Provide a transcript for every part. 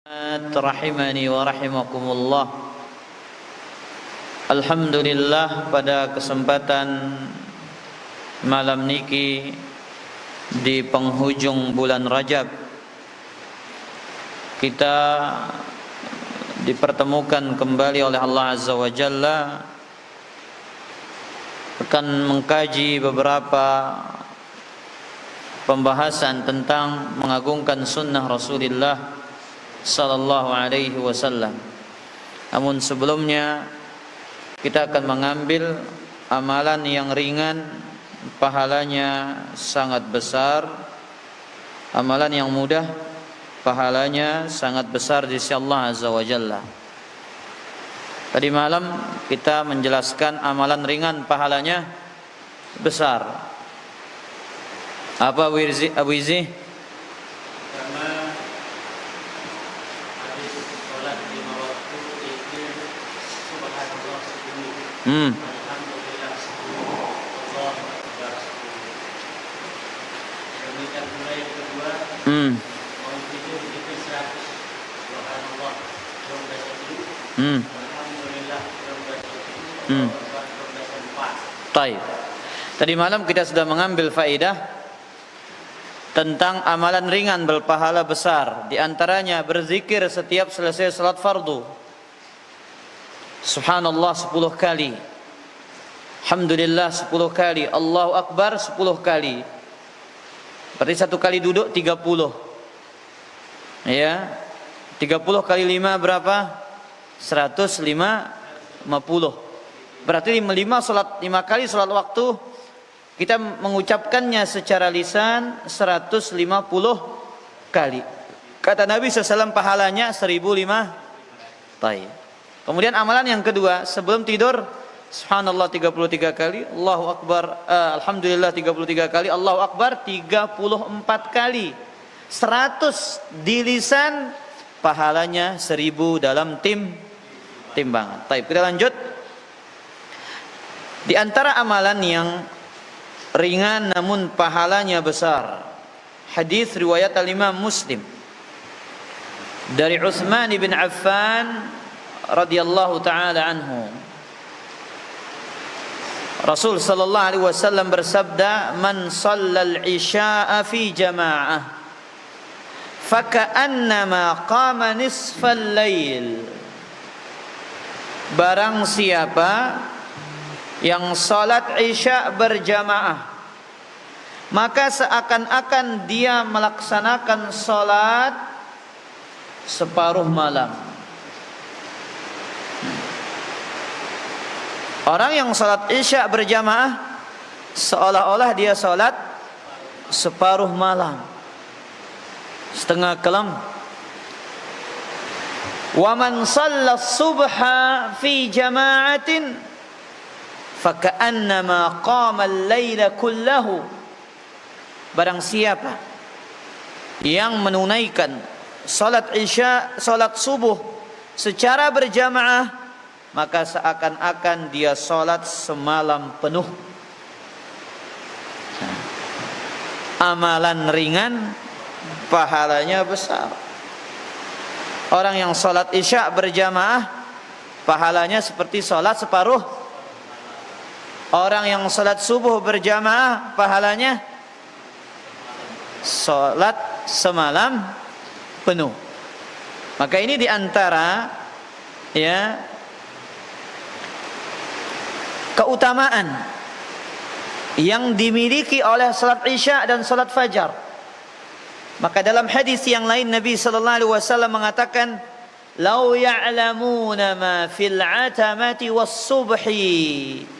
Rahimani wa rahimakumullah. Alhamdulillah, pada kesempatan malam niki di penghujung bulan Rajab kita dipertemukan kembali oleh Allah Azza wa Jalla akan mengkaji beberapa pembahasan tentang mengagungkan sunnah Rasulullah sallallahu alaihi wasallam. Namun sebelumnya kita akan mengambil amalan yang ringan, pahalanya sangat besar. Amalan yang mudah, pahalanya sangat besar di sisi Allah Azza wa Jalla. Tadi malam kita menjelaskan amalan ringan, pahalanya besar. Apa Abu Izi? Baik. Tadi malam kita sudah mengambil faedah tentang amalan ringan berpahala besar. Di antaranya berzikir setiap selesai salat fardu. Subhanallah 10 kali, Alhamdulillah 10 kali, Allahu Akbar 10 kali. Berarti satu kali duduk 30. Ya, 30 kali 5 berapa? 150. Berarti 5 kali salat waktu kita mengucapkannya secara lisan 150 kali. Kata Nabi SAW pahalanya 1005. Baik. Kemudian amalan yang kedua, sebelum tidur Subhanallah 33 kali, Allahu Akbar, Alhamdulillah 33 kali, Allahu Akbar 34 kali. 100 di lisan, pahalanya 1000 dalam timbangan. Baik, kita lanjut. Di antara amalan yang ringan namun pahalanya besar, hadis riwayat Imam Muslim dari Utsman bin Affan radhiyallahu taala anhu. Rasul sallallahu alaihi wasallam bersabda, "Man shallal isya'a fi jama'ah faka'annama qama nisfal lail." Barang siapa yang salat isya berjamaah, maka seakan-akan dia melaksanakan salat separuh malam. Orang yang salat isya berjamaah seolah-olah dia salat separuh malam, setengah kelam. Wa man shalla subha fi jama'atin faka'annama qama al-laila kullahu. Barang siapa yang menunaikan salat isya, salat subuh secara berjamaah, maka seakan-akan dia salat semalam penuh. Amalan ringan, pahalanya besar. Orang yang salat isya berjamaah, pahalanya seperti salat separuh. Orang yang salat subuh berjamaah, pahalanya salat semalam penuh. Maka ini diantara keutamaan yang dimiliki oleh salat isya dan salat fajar. Maka dalam hadis yang lain Nabi sallallahu alaihi wasallam mengatakan, "Lau ya'lamuna ma fil 'atamati was-subhi."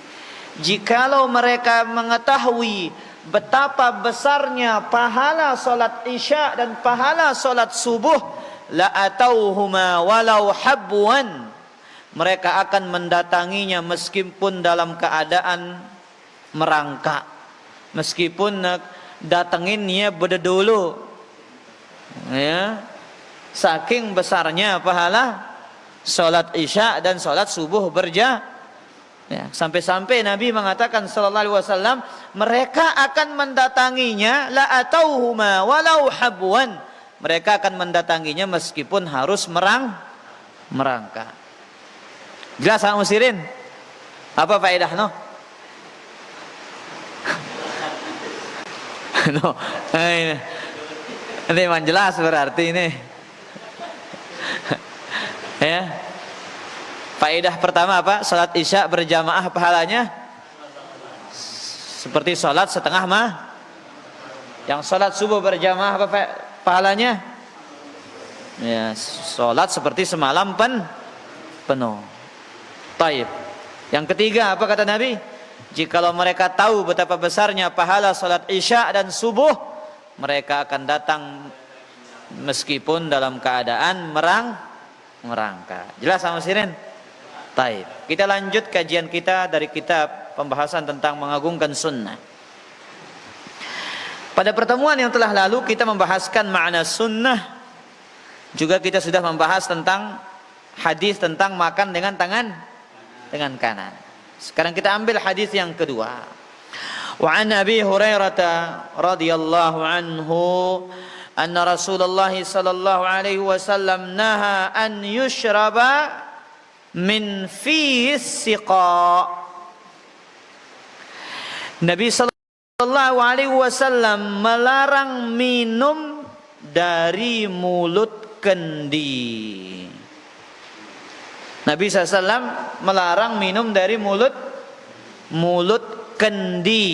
Jikalau mereka mengetahui betapa besarnya pahala salat isya dan pahala salat subuh, la atauhuma walau habwan. Mereka akan mendatanginya meskipun dalam keadaan merangkak, meskipun datanginnya berdulu. Ya, saking besarnya pahala salat isya dan salat subuh berjamaah. Ya, sampai-sampai Nabi mengatakan sallallahu alaihi wasallam, mereka akan mendatanginya la atauhuma walau habwan, mereka akan mendatanginya meskipun harus merangkak. Jelas sama musirin? Apa faedah no? No. Ini memang jelas berarti ini. Ya. Faedah pertama apa? Salat Isya berjamaah pahalanya seperti salat setengah Yang salat subuh berjamaah apa pahalanya? Ya, salat seperti semalam penuh. Taib. Yang ketiga apa kata Nabi? Jikalau mereka tahu betapa besarnya pahala salat Isya dan subuh, mereka akan datang meskipun dalam keadaan merangkak. Jelas sama Sirin? Taib. Kita lanjut kajian kita dari kitab pembahasan tentang mengagungkan sunnah. Pada pertemuan yang telah lalu kita membahaskan makna sunnah. Juga kita sudah membahas tentang hadis tentang makan dengan tangan kanan. Sekarang kita ambil hadis yang kedua. Wa an Abi Hurairah radhiyallahu anhu anna Rasulullah sallallahu alaihi wasallam naha an yushraba min fihi siqa. Nabi sallallahu alaihi wasallam melarang minum dari mulut kendi. Nabi SAW melarang minum dari mulut kendi.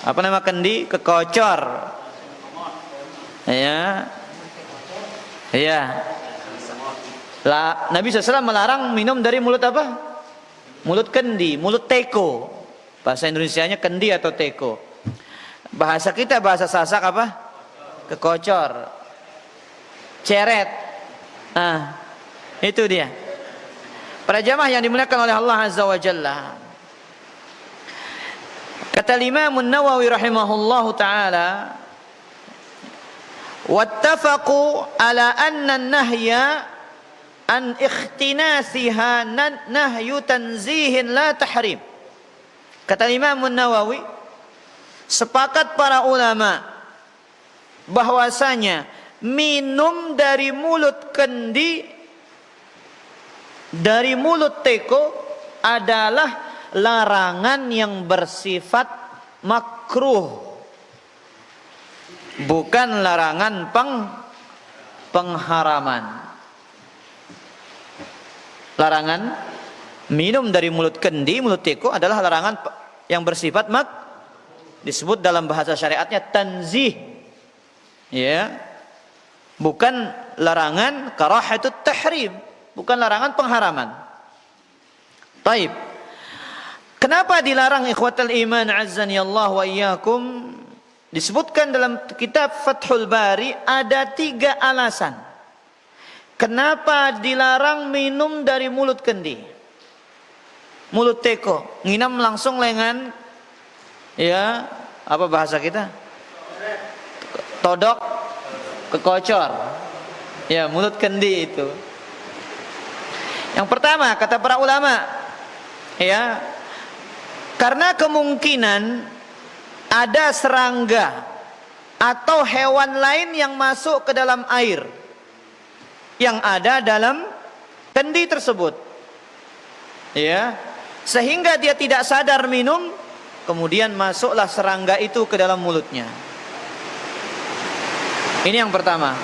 Apa nama kendi? Kekocor. Ya. Ya. Nabi SAW melarang minum dari mulut apa? Mulut kendi, mulut teko. Bahasa Indonesianya kendi atau teko. Bahasa kita, bahasa Sasak apa? Kekocor. Ceret. Itu dia. Para jamaah yang dimuliakan oleh Allah Azza wa Jalla. Kata Imam An-Nawawi rahimahullahu taala, wattafaqu ala anna an-nahya an ikhtinasiha nahyu tanzihin la tahrim. Kata Imam An-Nawawi, sepakat para ulama bahwasanya minum dari mulut kendi, dari mulut teko adalah larangan yang bersifat makruh, bukan larangan pengharaman. Larangan minum dari mulut kendi, mulut teko adalah larangan yang bersifat disebut dalam bahasa syariatnya tanzih. Ya. Bukan larangan karahatut tahrim, bukan larangan pengharaman. Taib. Kenapa dilarang ikhwatal iman azzani Allah wa iyyakum? Disebutkan dalam kitab Fathul Bari ada 3 alasan. Kenapa dilarang minum dari mulut kendi? Mulut teko, nginam langsung lengan. Ya, apa bahasa kita? Todok, kekocor. Ya, mulut kendi itu. Yang pertama kata para ulama, ya, karena kemungkinan ada serangga atau hewan lain yang masuk ke dalam air yang ada dalam kendi tersebut, ya, sehingga dia tidak sadar minum, kemudian masuklah serangga itu ke dalam mulutnya. Ini yang pertama.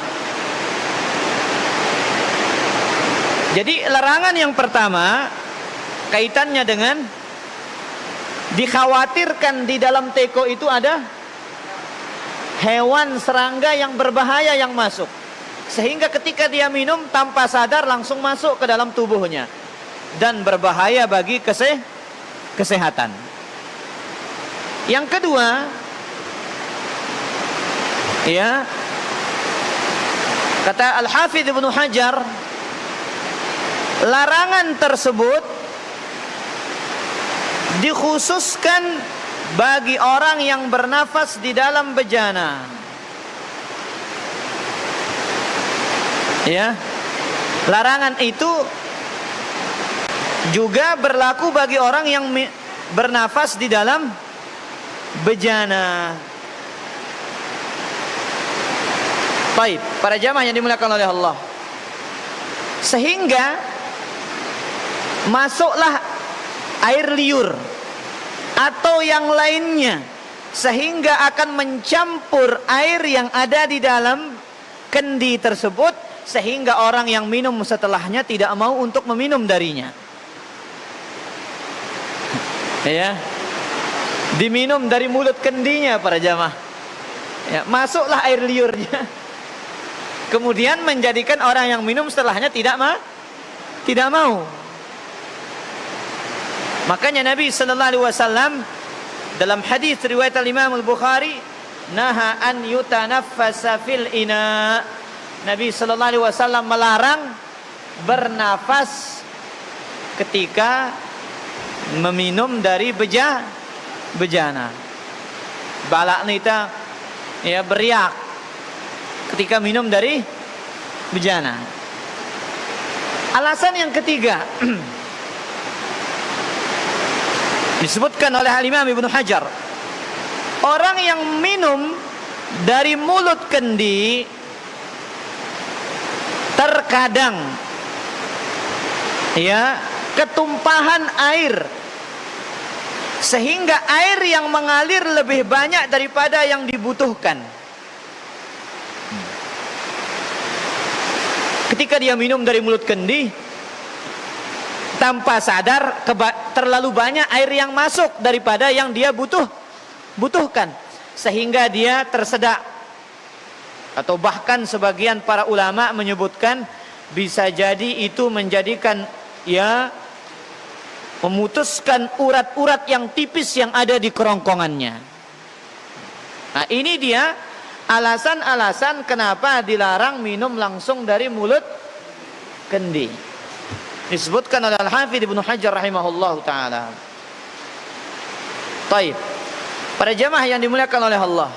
Jadi larangan yang pertama kaitannya dengan dikhawatirkan di dalam teko itu ada hewan serangga yang berbahaya yang masuk, sehingga ketika dia minum tanpa sadar langsung masuk ke dalam tubuhnya dan berbahaya bagi kesehatan. Yang kedua, ya, kata Al-Hafidz Ibnu Hajar, larangan tersebut dikhususkan bagi orang yang bernafas di dalam bejana. Ya. Larangan itu juga berlaku bagi orang yang bernafas di dalam bejana. Baik, para jamaah yang dimuliakan oleh Allah. Sehingga masuklah air liur atau yang lainnya, sehingga akan mencampur air yang ada di dalam kendi tersebut, sehingga orang yang minum setelahnya tidak mau untuk meminum darinya. Ya, diminum dari mulut kendinya para jamaah. Ya, masuklah air liurnya, kemudian menjadikan orang yang minum setelahnya tidak mau. Makanya Nabi sallallahu alaihi wasallam dalam hadis riwayat Imam Al-Bukhari, naha an yutanaffasa fil ina. Nabi sallallahu alaihi wasallam melarang bernafas ketika meminum dari bejana. Balak nita ya beriak ketika minum dari bejana. Alasan yang ketiga disebutkan oleh Imam Ibnu Hajar, orang yang minum dari mulut kendi terkadang ya ketumpahan air, sehingga air yang mengalir lebih banyak daripada yang dibutuhkan. Ketika dia minum dari mulut kendi, tanpa sadar terlalu banyak air yang masuk daripada yang dia butuhkan, sehingga dia tersedak. Atau bahkan sebagian para ulama menyebutkan bisa jadi itu menjadikan ya memutuskan urat-urat yang tipis yang ada di kerongkongannya. Nah, ini dia alasan-alasan kenapa dilarang minum langsung dari mulut kendi. Disebutkan oleh Al-Hafidz Ibnu Hajar rahimahullahu taala. Baik. Para jamaah yang dimuliakan oleh Allah.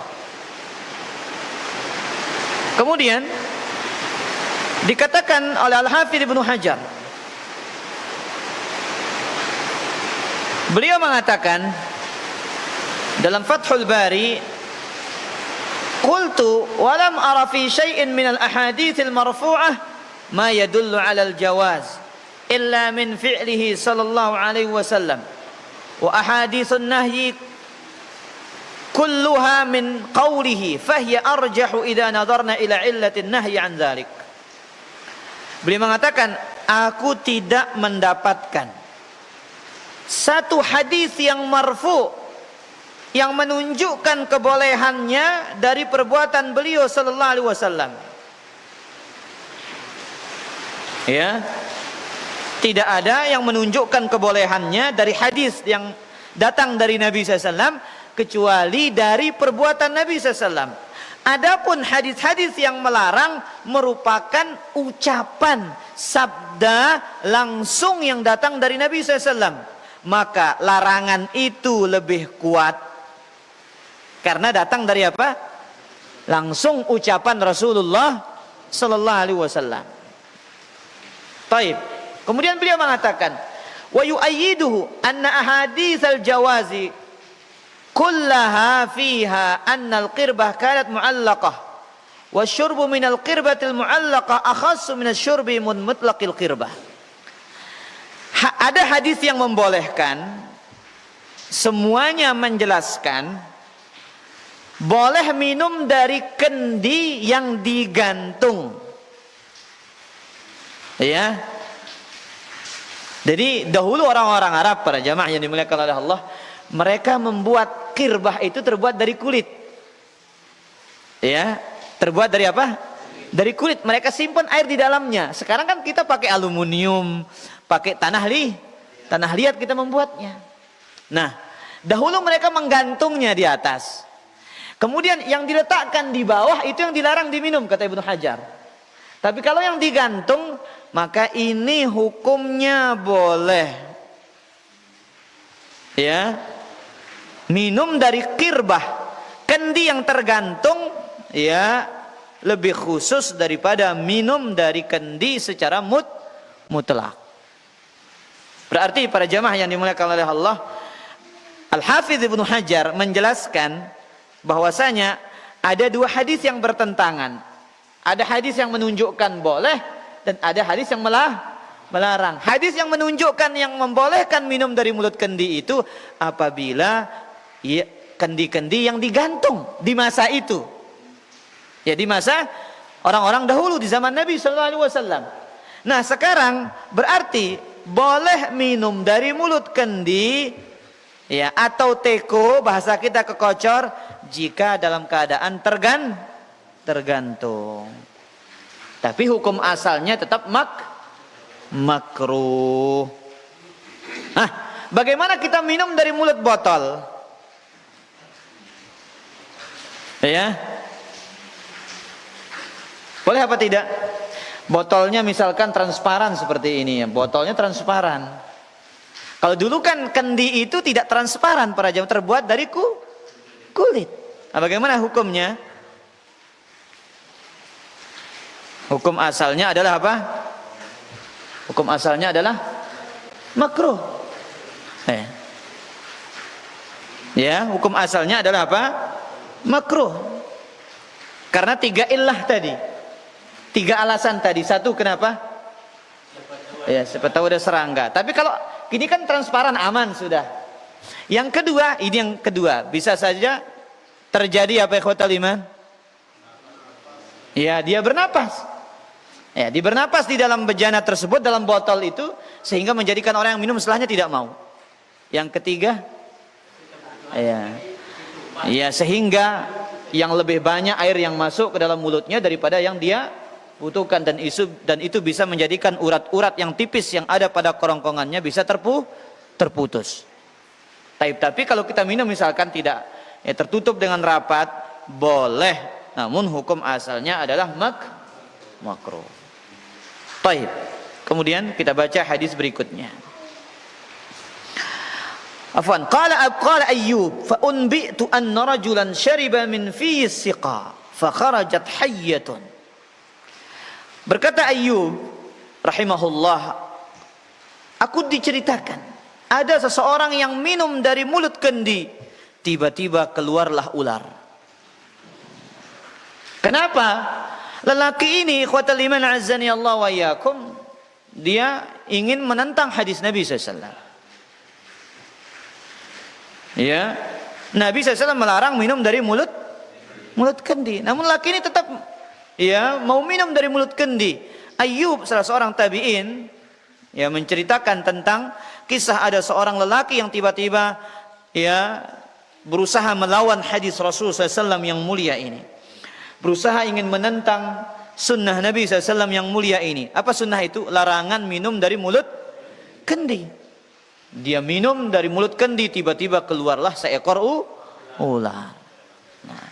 Kemudian dikatakan oleh Al-Hafidz Ibnu Hajar, beliau mengatakan dalam Fathul Bari, qultu wa lam ara fi syai'in min al-ahadits al-marfu'ah ma yadullu 'ala al-jawaz illa min fi'lihi sallallahu alaihi wasallam wa ahaditsun nahyi kulluha min qawlihi fahiya arjahu idza nadarna ila illatin nahyi an dzalik. Beliau mengatakan, aku tidak mendapatkan satu hadis yang marfu yang menunjukkan kebolehannya dari perbuatan beliau sallallahu alaihi wasallam. Ya, tidak ada yang menunjukkan kebolehannya dari hadis yang datang dari Nabi SAW kecuali dari perbuatan Nabi SAW. Adapun hadis-hadis yang melarang merupakan ucapan sabda langsung yang datang dari Nabi SAW, maka larangan itu lebih kuat karena datang dari apa? Langsung ucapan Rasulullah sallallahu alaihi wasallam. Baik. Kemudian beliau mengatakan, wa yu'ayyiduhu anna ahaditsal jawazi kullaha fiha anna al-qirbah kanat mu'allaqah wa syurbu min al-qirbatil mu'allaqah akhassu min asy-syurbi min mutlaqil qirbah. Ada hadis yang membolehkan, semuanya menjelaskan boleh minum dari kendi yang digantung. Ya. Jadi dahulu orang-orang Arab, para jamaah yang dimuliakan oleh Allah, mereka membuat qirbah itu terbuat dari kulit. Ya, terbuat dari apa? Dari kulit. Mereka simpan air di dalamnya. Sekarang kan kita pakai aluminium, pakai tanah liat kita membuatnya. Nah, dahulu mereka menggantungnya di atas. Kemudian yang diletakkan di bawah itu yang dilarang diminum, kata Ibnu Hajar. Tapi kalau yang digantung, maka ini hukumnya boleh. Ya, minum dari qirbah, kendi yang tergantung, ya, lebih khusus daripada minum dari kendi secara mutlak. Berarti para jamaah yang dimuliakan oleh Allah, Al-Hafidz Ibnu Hajar menjelaskan bahwasanya ada dua hadis yang bertentangan. Ada hadis yang menunjukkan boleh dan ada hadis yang melarang. Hadis yang menunjukkan yang membolehkan minum dari mulut kendi itu apabila ya, kendi-kendi yang digantung di masa itu. Ya, di masa orang-orang dahulu di zaman Nabi sallallahu alaihi wasallam. Nah, sekarang berarti boleh minum dari mulut kendi ya atau teko, bahasa kita kekocor, jika dalam keadaan tergantung. Tapi hukum asalnya tetap makruh. Nah, bagaimana kita minum dari mulut botol? Ya. Boleh apa tidak? Botolnya misalkan transparan seperti ini ya. Botolnya transparan. Kalau dulu kan kendi itu tidak transparan, para jamaah, terbuat dari kulit. Nah, bagaimana hukumnya? Hukum asalnya adalah apa? Hukum asalnya adalah makruh. Ya, hukum asalnya adalah apa? Makruh. Karena 3 illah tadi. 3 alasan tadi. 1, kenapa? Ya, siapa tahu ada serangga. Tapi kalau ini kan transparan, aman sudah. Yang kedua, ini yang kedua, bisa saja terjadi apa ikhwatal iman? Ya, dia bernapas. Ya, dia bernapas di dalam bejana tersebut, dalam botol itu, sehingga menjadikan orang yang minum setelahnya tidak mau. Yang ketiga, ya, sehingga yang lebih banyak air yang masuk ke dalam mulutnya daripada yang dia butuhkan, dan itu bisa menjadikan urat-urat yang tipis yang ada pada kerongkongannya bisa terputus. Tapi kalau kita minum misalkan tidak tertutup dengan rapat, boleh, namun hukum asalnya adalah makruh. Taib. Kemudian kita baca hadis berikutnya. Afwan, qala Ayyub fa unbi'tu anna rajulan shariba min fihi siqa fa kharajat hayyatun. Berkata Ayyub rahimahullah, aku diceritakan ada seseorang yang minum dari mulut kendi, tiba-tiba keluarlah ular. Kenapa? Lelaki ini, ikhwatal iman azzani Allah wa iyyakum, dia ingin menentang hadis Nabi SAW. Ya, Nabi SAW melarang minum dari mulut kendi. Namun lelaki ini tetap mau minum dari mulut kendi. Ayyub, salah seorang tabi'in, menceritakan tentang kisah ada seorang lelaki yang tiba-tiba berusaha melawan hadis Rasulullah SAW yang mulia ini. Berusaha ingin menentang sunnah Nabi SAW yang mulia ini. Apa sunnah itu? Larangan minum dari mulut kendi. Dia minum dari mulut kendi, tiba-tiba keluarlah seekor ular. Nah,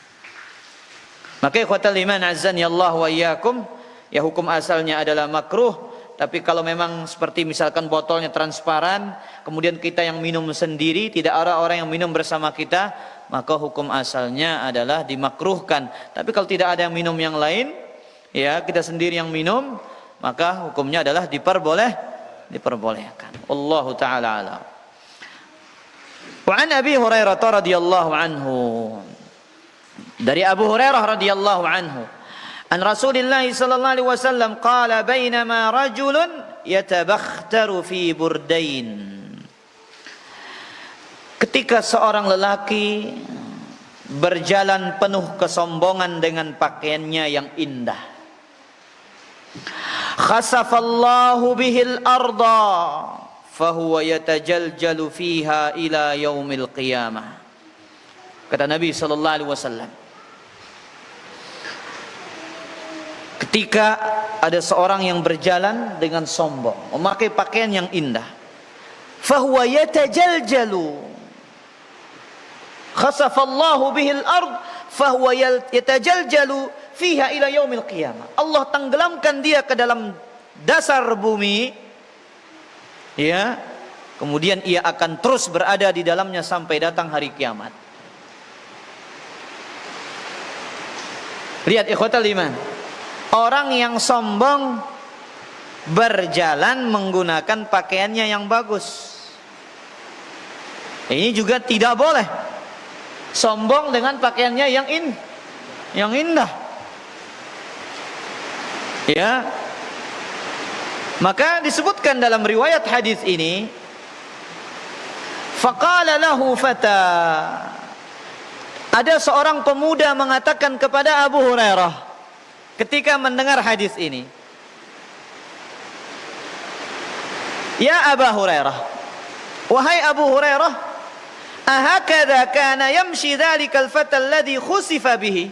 maka ikhwatal iman azzani Allah wa iyyakum, ya hukum asalnya adalah makruh. Tapi kalau memang seperti misalkan botolnya transparan, kemudian kita yang minum sendiri, tidak ada orang yang minum bersama kita, maka hukum asalnya adalah dimakruhkan. Tapi kalau tidak ada yang minum yang lain, ya kita sendiri yang minum, maka hukumnya adalah diperbolehkan. Wallahu ta'ala a'lam. Wa an Abi Hurairah radhiyallahu anhu, dari Abu Hurairah radhiyallahu anhu, an Rasulillah sallallahu alaihi wasallam qala bainama rajulun yatabakhtaru fi burdain. Ketika seorang lelaki berjalan penuh kesombongan dengan pakaiannya yang indah, khasafallahu bihil arda fahuwa yatajaljalu fiha ila yaumil qiyamah. Kata Nabi sallallahu alaihi wasallam, ketika ada seorang yang berjalan dengan sombong, memakai pakaian yang indah, fahuwa yatajaljalu, khasafallahu bihil ard fahuwa yatajaljalu fiha ila yaumil qiyamah. Allah tenggelamkan dia ke dalam dasar bumi, kemudian ia akan terus berada di dalamnya sampai datang hari kiamat. Lihat ikhwatal iman, orang yang sombong berjalan menggunakan pakaiannya yang bagus. Ini juga tidak boleh. Sombong dengan pakaiannya yang indah. Ya. Maka disebutkan dalam riwayat hadis ini, faqala lahu fata. Ada seorang pemuda mengatakan kepada Abu Hurairah ketika mendengar hadis ini, "Ya Abu Hurairah, wahai Abu Hurairah, ahakadha kana yamshi dhalikal fata alladhi khusifa bihi?"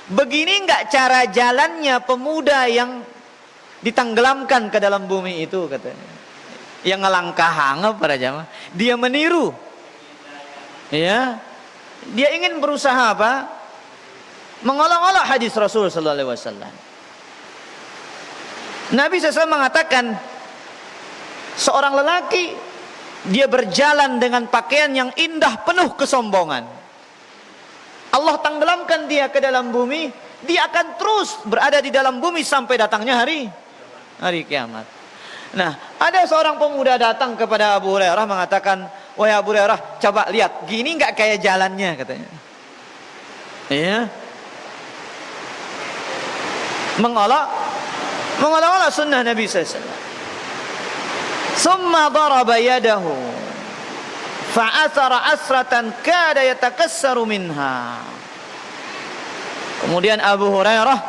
Begini enggak cara jalannya pemuda yang ditenggelamkan ke dalam bumi itu, katanya. Yang ngelangkah hangat para jamaah. Dia meniru. Ya. Dia ingin berusaha apa? Mengolok-olok hadis Rasul sallallahu alaihi wasallam. Nabi SAW mengatakan, seorang lelaki dia berjalan dengan pakaian yang indah penuh kesombongan. Allah tenggelamkan dia ke dalam bumi, dia akan terus berada di dalam bumi sampai datangnya hari kiamat. Nah, ada seorang pemuda datang kepada Abu Hurairah mengatakan, "Wahai Abu Hurairah, coba lihat, gini enggak kayak jalannya?" katanya. Iya. Mengolok-olok sunnah Nabi sallallahu alaihi wasallam. Summa daraba yadahu fa'athara asratan kada yatakassaru minha. Kemudian Abu Hurairah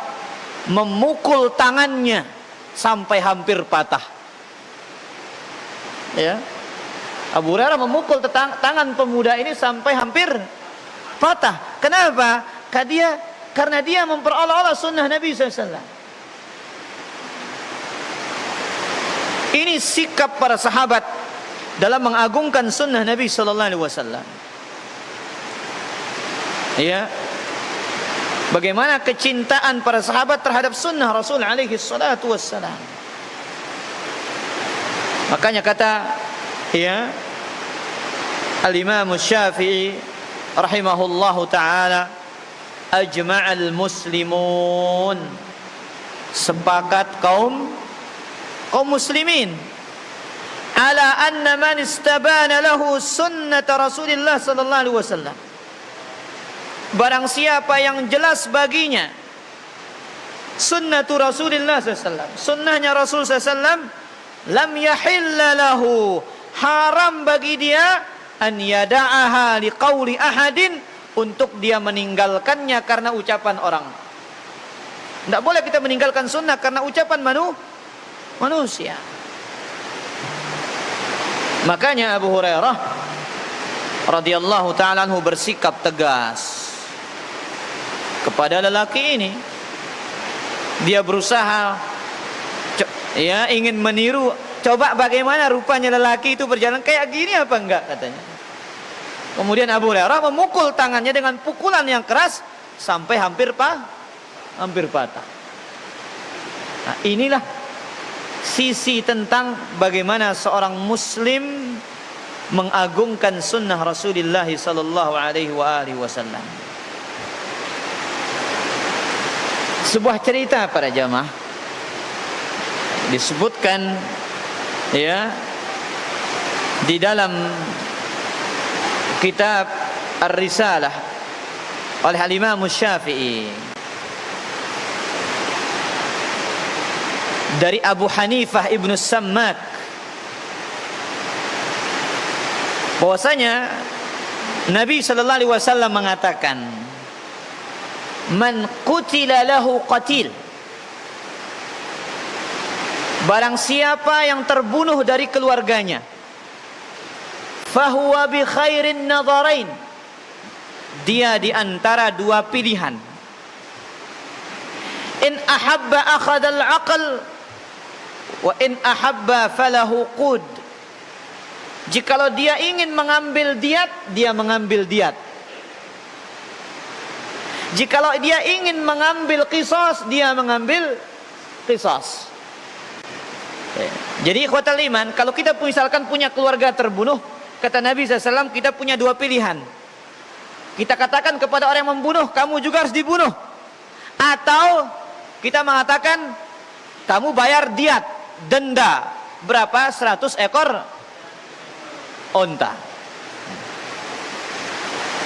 memukul tangannya sampai hampir patah. Ya. Abu Hurairah memukul tangan pemuda ini sampai hampir patah. Kenapa? Karena dia memperolok-olok sunnah Nabi SAW. Ini sikap para sahabat dalam mengagungkan sunnah Nabi sallallahu alaihi wasallam. Ya. Bagaimana kecintaan para sahabat terhadap sunnah Rasul alaihi salatu wassalam. Makanya kata ya Al-Imam Syafi'i rahimahullahu taala, ajma'al muslimun, sepakat kaum muslimin, ala anna man istabana lahu sunnat Rasulullah sallallahu alaihi wasallam, barang siapa yang jelas baginya sunnatu Rasulullah sallallahu alaihi wasallam, sunnahnya Rasul sallallahu alaihi wasallam, lam yahilla lahu, haram bagi dia, an yada'aha liqauli ahadin, untuk dia meninggalkannya karena ucapan orang. Tidak boleh kita meninggalkan sunnah karena ucapan manusia. Makanya Abu Hurairah radhiyallahu ta'ala anhu bersikap tegas kepada lelaki ini. Dia berusaha ingin meniru, coba bagaimana rupanya lelaki itu berjalan kayak gini apa enggak, katanya. Kemudian Abu Hurairah memukul tangannya dengan pukulan yang keras sampai hampir patah. Nah, inilah sisi tentang bagaimana seorang muslim mengagungkan sunnah Rasulullah sallallahu alaihi wasallam. Sebuah cerita para jamaah disebutkan ya di dalam kitab Ar-Risalah oleh Al-Imam Syafi'i dari Abu Hanifah Ibnu Sammak, bahwasanya Nabi sallallahu alaihi wasallam mengatakan, man qutila lahu qatil, barang siapa yang terbunuh dari keluarganya, fahuwa bi khairin nadharain, dia di antara dua pilihan. In ahabba akhadha al-aql wa in ahabba falahu qud. Jikalau dia ingin mengambil diat, dia mengambil diat. Jikalau dia ingin mengambil qisas, dia mengambil qisas. Jadi ikhwatal iman, kalau kita misalkan punya keluarga terbunuh, kata Nabi SAW, kita punya dua pilihan. Kita katakan kepada orang yang membunuh, kamu juga harus dibunuh. Atau kita mengatakan, kamu bayar diat, denda. Berapa? 100 ekor onta.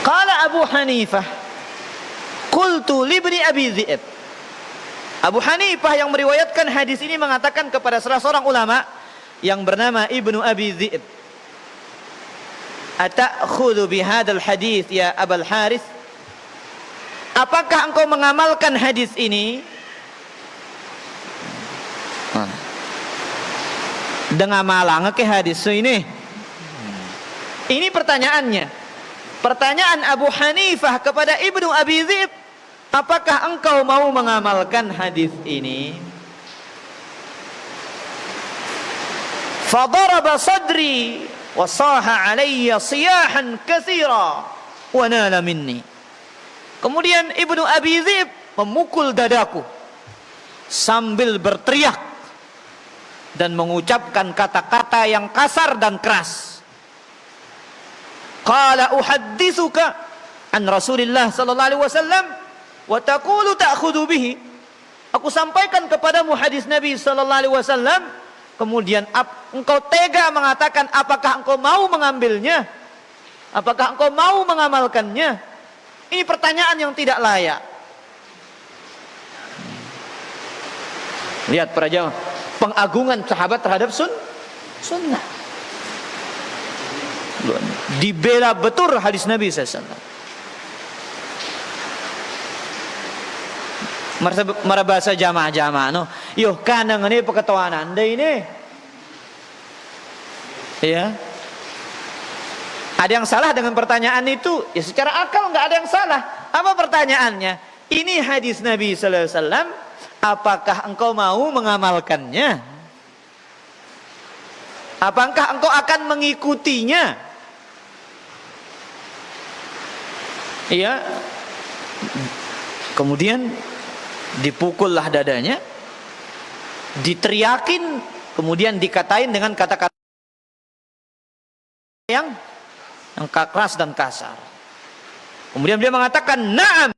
Qala Abu Hanifah, qultu libni Abi Dhi'ib. Abu Hanifah yang meriwayatkan hadis ini mengatakan kepada salah seorang ulama yang bernama Ibnu Abi Dhi'b, "Ata'khudhu bihadzal hadis ya Abul Harith?" Apakah engkau mengamalkan hadis ini? Dengan malang ke hadis ini. Ini pertanyaannya. Pertanyaan Abu Hanifah kepada Ibnu Abi Dhi'b, apakah engkau mau mengamalkan hadis ini? Fadaraba sadri wa saha alayya siyahan katsira wa nala minni. Kemudian Ibnu Abi Dhi'b memukul dadaku sambil berteriak dan mengucapkan kata-kata yang kasar dan keras. Qala uhadditsuka an Rasulillah sallallahu alaihi wasallam wa taqulu ta'khudhu bihi. Aku sampaikan kepadamu hadis Nabi sallallahu alaihi wasallam, kemudian engkau tega mengatakan apakah engkau mau mengambilnya? Apakah engkau mau mengamalkannya? Ini pertanyaan yang tidak layak. Lihat para jamaah, pengagungan sahabat terhadap sunnah. Dibela betul hadis Nabi SAW. Mara bahasa jamaah-jamaah no. Yo kanang ini peketahuan Anda ini. Ya. Ada yang salah dengan pertanyaan itu? Ya secara akal nggak ada yang salah. Apa pertanyaannya? Ini hadis Nabi sallallahu alaihi wasallam, apakah engkau mau mengamalkannya? Apakah engkau akan mengikutinya? Iya. Kemudian dipukullah dadanya, diteriakin, kemudian dikatain dengan kata-kata yang keras dan kasar. Kemudian dia mengatakan, "Na'am,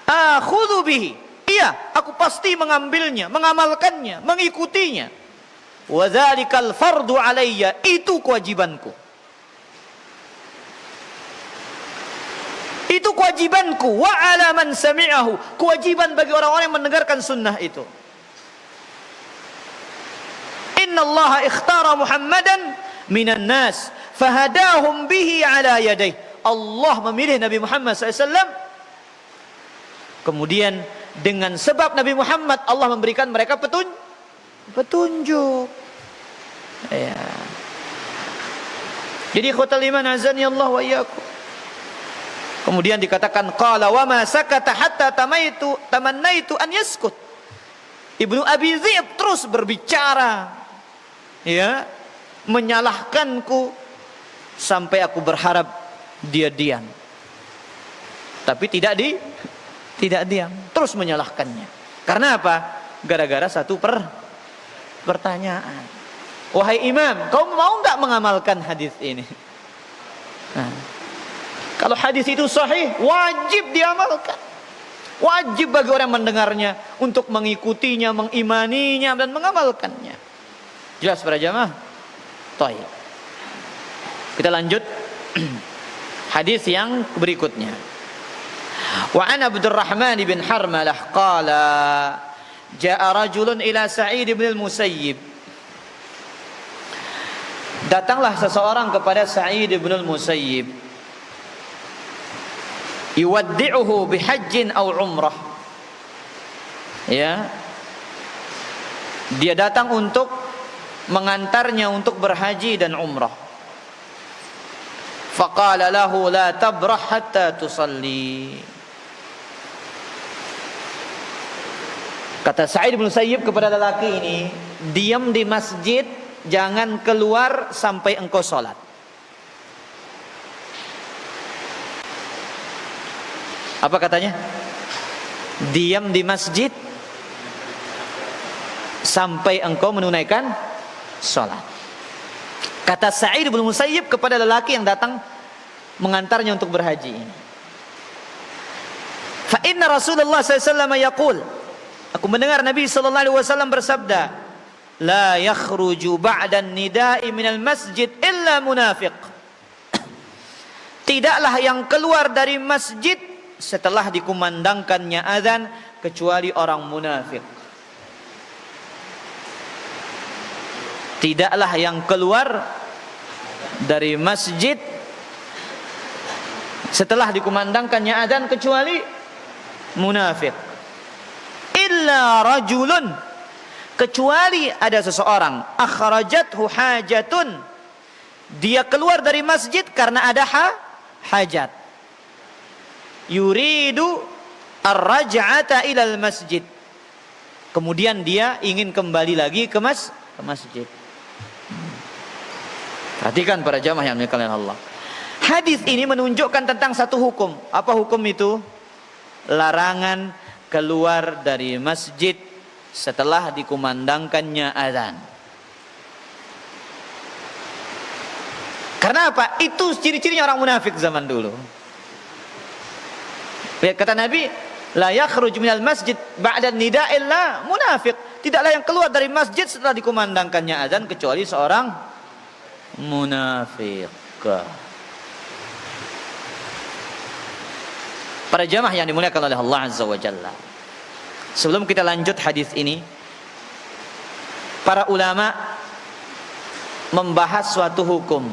akhudhu bihi." Iya, aku pasti mengambilnya, mengamalkannya, mengikutinya. Wa dzalikal fardu alayya, itu kewajibanku. Itu kewajibanku. Wa ala man sami'ahu, kewajiban bagi orang-orang yang mendengarkan sunnah itu. Inna Allah ikhtara Muhammadan minan nas fahadahum bihi ala yadayh. Allah memilih Nabi Muhammad SAW, kemudian dengan sebab Nabi Muhammad Allah memberikan mereka petunjuk. Ya. Jadi ikhwatal iman azani Allah wa iyyakum. Kemudian dikatakan qala wa ma sakata hatta tamannaitu an yaskut. Ibnu Abi Dhi'b terus berbicara, ya, menyalahkanku sampai aku berharap dia diam. Tapi tidak diam, terus menyalahkannya. Karena apa? Gara-gara satu pertanyaan. Wahai imam, kau mau enggak mengamalkan hadis ini? Nah, kalau hadis itu sahih, wajib diamalkan. Wajib bagi orang yang mendengarnya untuk mengikutinya, mengimaninya dan mengamalkannya. Jelas para jamaah? Baik. Kita lanjut hadis yang berikutnya. Wa an Abdurrahman bin Harmalah qala jaa rajulun ila Sa'id bin al-Musayyib. Datanglah seseorang kepada Sa'id bin al-Musayyib, yuwaddi'uhu bihajjin aw umrah. Ya. Dia datang untuk mengantarnya untuk berhaji dan umrah. Faqala lahu la tabrah hatta tusalli. Kata Sa'id bin Musayyib kepada lelaki ini, diam di masjid, jangan keluar sampai engkau sholat. Apa katanya? Diam di masjid sampai engkau menunaikan sholat. Kata Sa'id bin Musayyib kepada lelaki yang datang mengantarnya untuk berhaji. Fa inna Rasulullah SAW yaqul, aku mendengar Nabi SAW bersabda, la yakhruju ba'da nida'i minal masjid illa munafiq. Tidaklah yang keluar dari masjid setelah dikumandangkannya azan kecuali orang munafik. tidaklah yang keluar dari masjid setelah dikumandangkannya adzan kecuali munafik. Illa rajulun, kecuali ada seseorang, akhrajathu hajatun, dia keluar dari masjid karena ada hajat, yuridu ar-raj'ata ilal masjid, kemudian dia ingin kembali lagi ke masjid. Perhatikan para jamaah yang dimuliakan Allah. Hadis ini menunjukkan tentang satu hukum. Apa hukum itu? Larangan keluar dari masjid setelah dikumandangkannya azan. Karena apa? Itu ciri-cirinya orang munafik zaman dulu. Lihat kata Nabi, la yakhruj minal masjid ba'da nida illa munafik. Tidaklah yang keluar dari masjid setelah dikumandangkannya azan kecuali seorang munafik. Para jamaah yang dimuliakan oleh Allah Azza wa Jalla, sebelum kita lanjut hadis ini, para ulama membahas suatu hukum.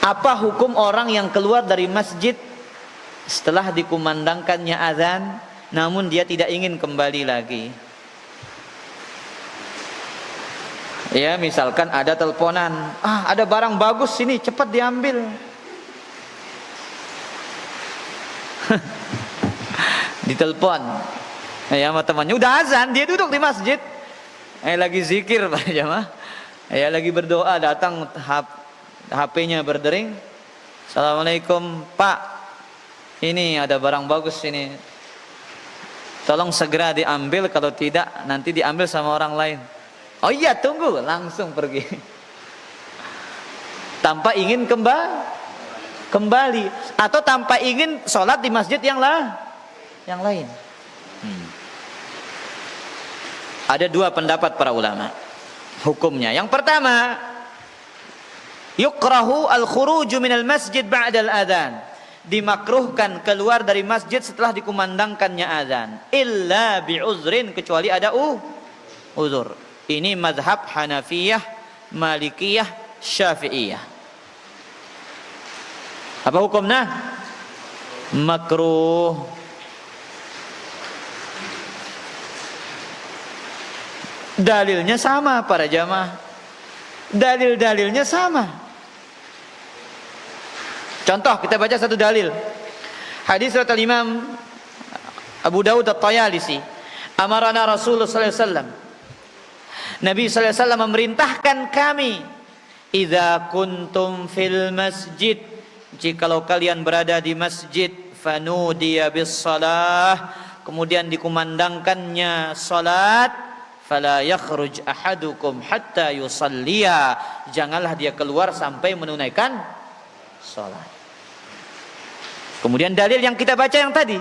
Apa hukum orang yang keluar dari masjid setelah dikumandangkannya azan namun dia tidak ingin kembali lagi? Ya, misalkan ada teleponan, ada barang bagus sini, cepat diambil. Ditelepon ya sama temannya, udah azan, dia duduk di masjid, lagi zikir Pak jamaah, lagi berdoa, datang HP-nya berdering, assalamualaikum Pak, ini ada barang bagus ini, tolong segera diambil, kalau tidak nanti diambil sama orang lain. Oh iya, tunggu, langsung pergi tanpa ingin kembali atau tanpa ingin sholat di masjid yang lain. Ada dua pendapat para ulama hukumnya. Yang pertama, yukrahu al-khuruju minal masjid ba'dal adzan, dimakruhkan keluar dari masjid setelah dikumandangkannya azan, illa bi'uzrin, kecuali ada uzur. Ini mazhab Hanafiyah, Malikiyah, Syafi'iyah. Apa hukumnya? Makruh. Dalilnya sama para jamaah. Dalil-dalilnya sama. Contoh, kita baca satu dalil. Hadis riwayat Imam Abu Dawud At-Tayalisi. Amarana Rasulullah sallallahu alaihi wasallam. Nabi sallallahu alaihi wasallam memerintahkan kami, idza kuntum fil masjid, jikalau kalian berada di masjid, fanudiya bis salah, kemudian dikumandangkannya salat, fala yakhruj ahadukum hatta yusalliya, janganlah dia keluar sampai menunaikan salat. Kemudian dalil yang kita baca yang tadi,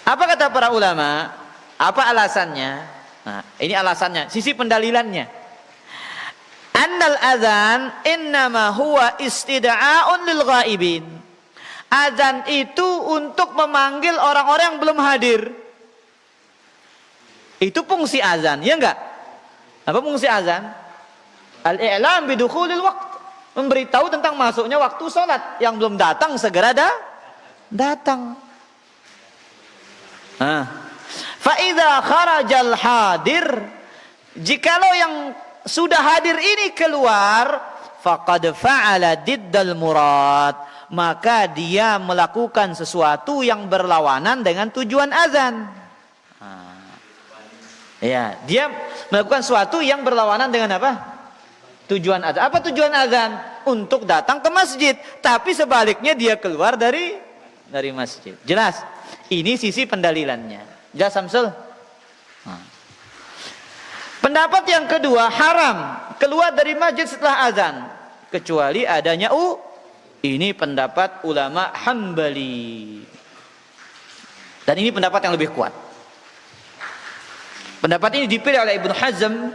apa kata para ulama? Apa alasannya? Nah, ini alasannya, sisi pendalilannya. Annal adzan innama huwa istida'aun lil ghaibin. Adzan itu untuk memanggil orang-orang yang belum hadir. Itu fungsi azan, ya enggak? Apa fungsi azan? Al-i'lam bidukhulil waqt, memberitahu tentang masuknya waktu salat. Yang belum datang segera datang. Fa idza kharajal hadir, jikalau yang sudah hadir ini keluar, faqad fa'ala diddal murad, maka dia melakukan sesuatu yang berlawanan dengan tujuan azan. Ya, dia melakukan sesuatu yang berlawanan dengan apa? Tujuan azan. Apa tujuan azan? Untuk datang ke masjid, tapi sebaliknya dia keluar dari masjid. Jelas? Ini sisi pendalilannya. Jelas Samsul? Pendapat yang kedua, haram keluar dari masjid setelah azan kecuali adanya ini pendapat ulama Hambali. Dan ini pendapat yang lebih kuat. Pendapat ini dipilih oleh Ibnu Hazm,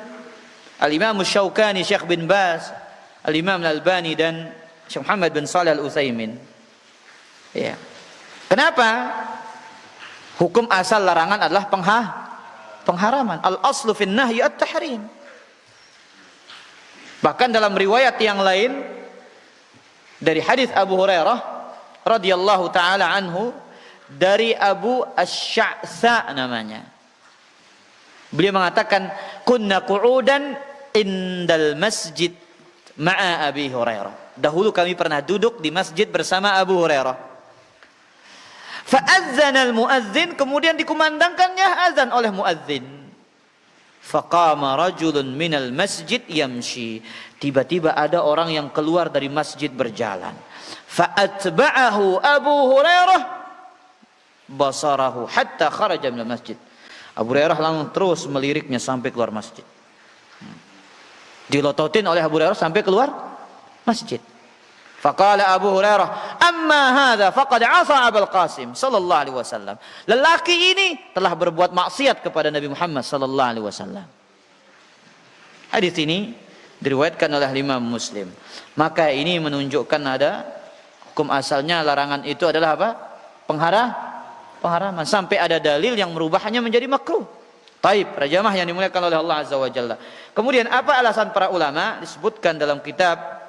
Al-Imam Syaukani, Syekh bin Baz, Al-Imam Al-Albani dan Syekh Muhammad bin Shalih Al-Utsaimin. Ya. Kenapa? Hukum asal larangan adalah pengharaman. Al-aslu fin nahyi at-tahrim. Bahkan dalam riwayat yang lain dari hadis Abu Hurairah radhiyallahu taala anhu, dari Abu Asy-Sya'tha namanya. Beliau mengatakan, kunna qu'udan indal masjid ma'a Abi Hurairah. Dahulu kami pernah duduk di masjid bersama Abu Hurairah. Fa'adzana al-mu'adzin, kemudian dikumandangkannya azan oleh muadzin. Faqama rajulun minal masjid yamshi. Tiba-tiba ada orang yang keluar dari masjid berjalan. Fa'atba'ahu Abu Hurairah basarahu hatta kharaja minal masjid. Abu Hurairah langsung terus meliriknya sampai keluar masjid. Dilototin oleh Abu Hurairah sampai keluar masjid. Faqala Abu Hurairah, amma hadha faqad 'asa Abul Qasim sallallahu alaihi wasallam. Lelaki ini telah berbuat maksiat kepada Nabi Muhammad sallallahu alaihi wasallam. Hadis ini diriwayatkan oleh Imam Muslim. Maka ini menunjukkan ada hukum asalnya larangan itu adalah apa? Pengharaman, sampai ada dalil yang merubahnya menjadi makruh. Taib, para jamaah yang dimuliakan oleh Allah Azza wa Jalla. Kemudian apa alasan para ulama? Disebutkan dalam kitab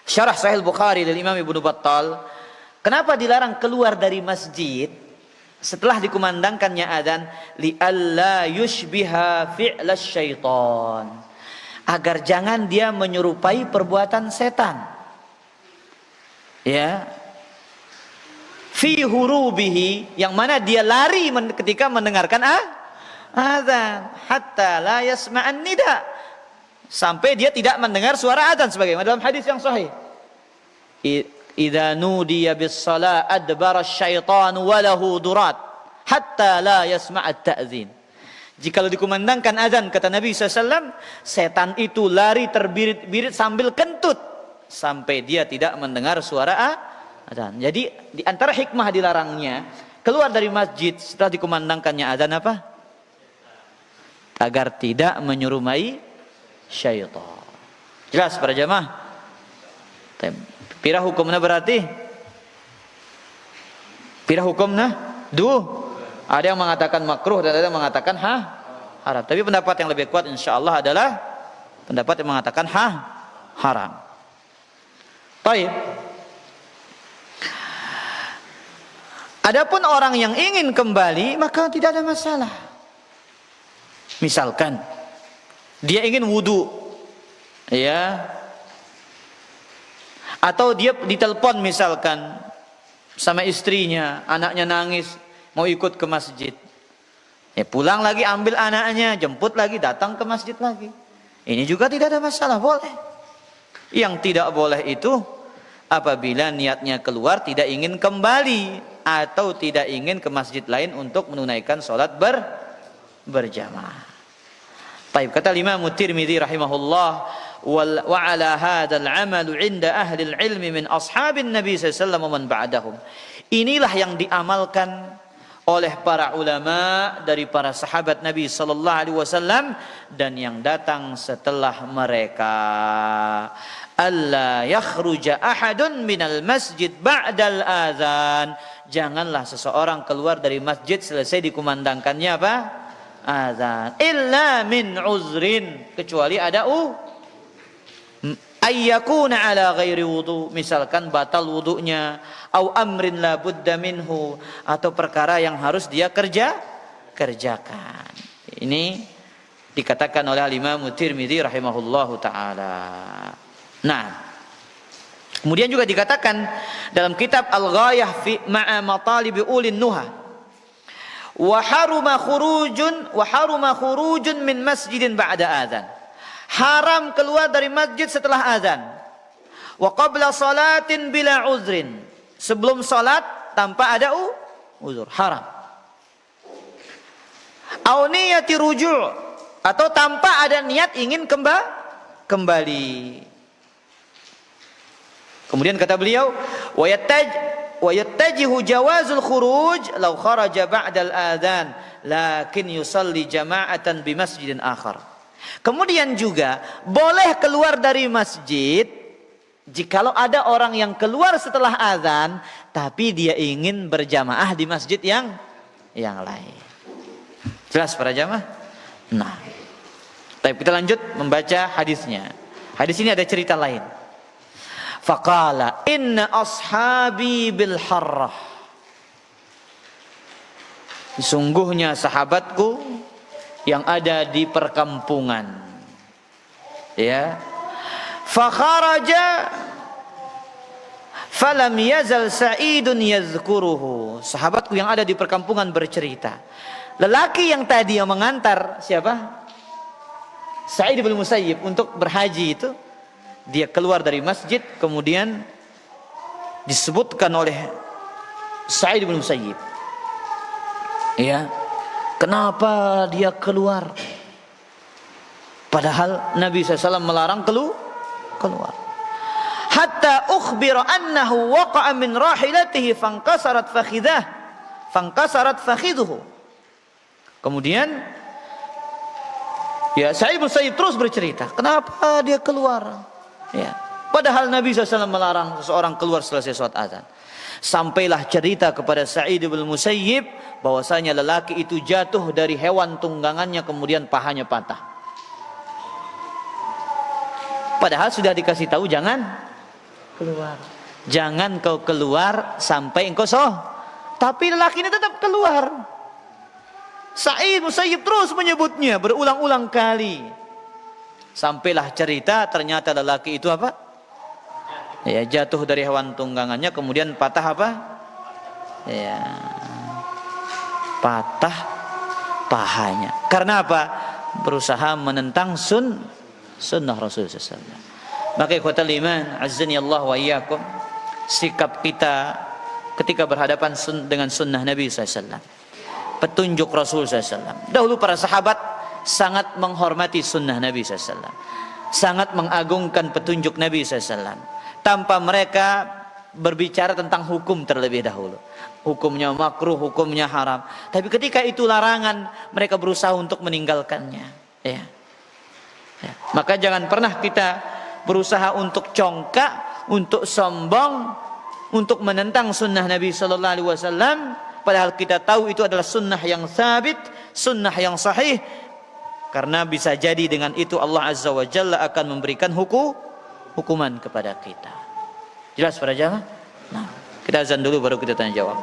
Syarah Sahih Bukhari dari Imam Ibnu Battal. Kenapa dilarang keluar dari masjid setelah dikumandangkannya adzan? Li'alla yushbiha fi'la syaitan. Agar jangan dia menyerupai perbuatan setan. Ya. Fi hurubihi, yang mana dia lari ketika mendengarkan adzan, hatta la yasma'an nida, sampai dia tidak mendengar suara adzan, sebagaimana dalam hadis yang sahih. Idza nudiya bis shalah adbara asy-syaitan wa lahu durat hatta la yasma'at ta'zin. Jikalau dikumandangkan azan, kata Nabi SAW, setan itu lari terbirit-birit sambil kentut sampai dia tidak mendengar suara azan. Jadi di antara hikmah dilarangnya keluar dari masjid setelah dikumandangkannya azan apa? Agar tidak menyerumai syaitan. Jelas para jamaah? Pira hukumna berarti? Pira hukumna? Ada yang mengatakan makruh dan ada yang mengatakan haram. Tapi pendapat yang lebih kuat insyaallah adalah pendapat yang mengatakan haram. Baik. Adapun orang yang ingin kembali maka tidak ada masalah. Misalkan dia ingin wudu, ya, atau dia ditelepon misalkan sama istrinya, anaknya nangis mau ikut ke masjid, ya pulang lagi ambil anaknya, jemput lagi, datang ke masjid lagi. Ini juga tidak ada masalah, boleh. Yang tidak boleh itu apabila niatnya keluar tidak ingin kembali atau tidak ingin ke masjid lain untuk menunaikan sholat berjamaah. Baik, kata Imam Tirmidzi rahimahullah, wa ala hadzal amal 'inda ahli al-'ilm min ashabin Nabi sallallahu alaihi wasallam wa man ba'dahum. Inilah yang diamalkan oleh para ulama dari para sahabat Nabi sallallahu alaihi wasallam dan yang datang setelah mereka. Alla yakhruja ahadun minal masjid ba'dal adzan. Janganlah seseorang keluar dari masjid selesai dikumandangkannya apa? Adzan. Illa min uzrin, kecuali ada ayyakuna ala ghairi wudu, misalkan batal wudunya, au amrin la budda minhu, atau perkara yang harus dia kerjakan. Ini dikatakan oleh Imam Tirmidzi rahimahullahu taala. Nah, kemudian juga dikatakan dalam kitab Al-Ghayah fi ma'a matalibi ulin nuha, wa haruma khurujun min masjidin ba'da adzan. Haram keluar dari masjid setelah azan. Wa qabla salatin bila uzrin. Sebelum salat tanpa ada uzur, haram. Au niyati ruju', atau tanpa ada niat ingin kembali. Kemudian kata beliau, wa yattajihu jawazul khuruj law kharaja ba'dal adzan lakin yusalli jama'atan bi masjidin akhar. Kemudian juga boleh keluar dari masjid jikalau ada orang yang keluar setelah azan tapi dia ingin berjamaah di masjid yang lain. Jelas para jamaah? Nah, tapi kita lanjut membaca hadisnya. Hadis ini ada cerita lain. Faqala inna ashabi bil harrah. Sesungguhnya sahabatku yang ada di perkampungan. Ya. Fakharaja falam yazal Sa'idun yazkuruhu. Sahabatku yang ada di perkampungan bercerita. Lelaki yang tadi yang mengantar siapa? Sa'id bin Musayyib untuk berhaji itu, dia keluar dari masjid, kemudian disebutkan oleh Sa'id bin Musayyib, ya, kenapa dia keluar? Padahal Nabi SAW melarang keluar. Hatta ukhbira annahu waqa'a min rahilatihi fankasarat fakhiduhu. Kemudian ya, Sa'id bin Musayyib terus bercerita, kenapa dia keluar? Ya, padahal Nabi SAW melarang seseorang keluar selesai sholat azan. Sampailah cerita kepada Sa'id bin Musayyib bahwasanya lelaki itu jatuh dari hewan tunggangannya, kemudian pahanya patah. Padahal sudah dikasih tahu jangan keluar. Jangan kau keluar sampai engkau Tapi lelaki ini tetap keluar. Sa'id Musayyib terus menyebutnya berulang-ulang kali. Sampailah cerita ternyata lelaki itu apa? Ya, jatuh dari hewan tunggangannya, kemudian patah apa? Ya, patah pahanya. Karena apa? Berusaha menentang sunnah Rasulullah SAW. Maka ikhwatal iman, azzani Allah wa iyyakum, sikap kita ketika berhadapan dengan sunnah Nabi SAW, petunjuk Rasul SAW. Dahulu para sahabat sangat menghormati sunnah Nabi SAW, sangat mengagungkan petunjuk Nabi SAW, tanpa mereka berbicara tentang hukum terlebih dahulu. Hukumnya makruh, hukumnya haram. Tapi ketika itu larangan, mereka berusaha untuk meninggalkannya. Ya. Ya. Maka jangan pernah kita berusaha untuk congkak, untuk sombong, untuk menentang sunnah Nabi SAW. Padahal kita tahu itu adalah sunnah yang sabit, sunnah yang sahih. Karena bisa jadi dengan itu Allah Azza wa Jalla akan memberikan hukuman kepada kita. Jelas para jamaah? Nah, kita azan dulu baru kita tanya jawab.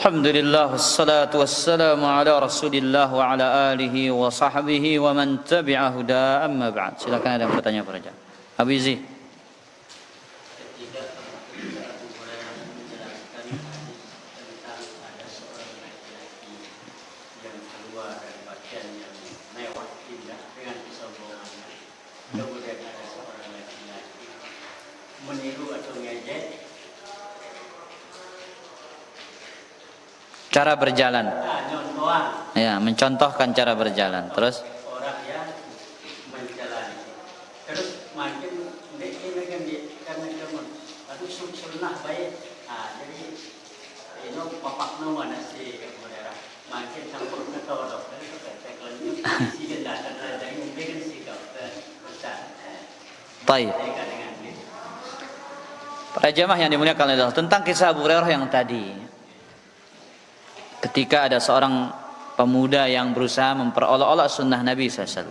Alhamdulillah wassalatu wassalamu ala Rasulillah wa ala alihi wa sahbihi wa man tabi'a huda amma ba'd. Silakan ada yang bertanya para jamaah. Abizi. Cara berjalan. Ya, mencontohkan cara berjalan. Terus orang yang menjalani. Terus makin ini kan karena cuma aduh sunnah baik. Jadi ini bapak nama nasi kemudian makin campur ketodok. Sih datang ada yang mungkin sih kau besar. Baik. Para jamaah yang dimuliakan oleh Allah, tentang kisah Abu Hurairah yang tadi. Ketika ada seorang pemuda yang berusaha memperolok-olok sunnah Nabi SAW,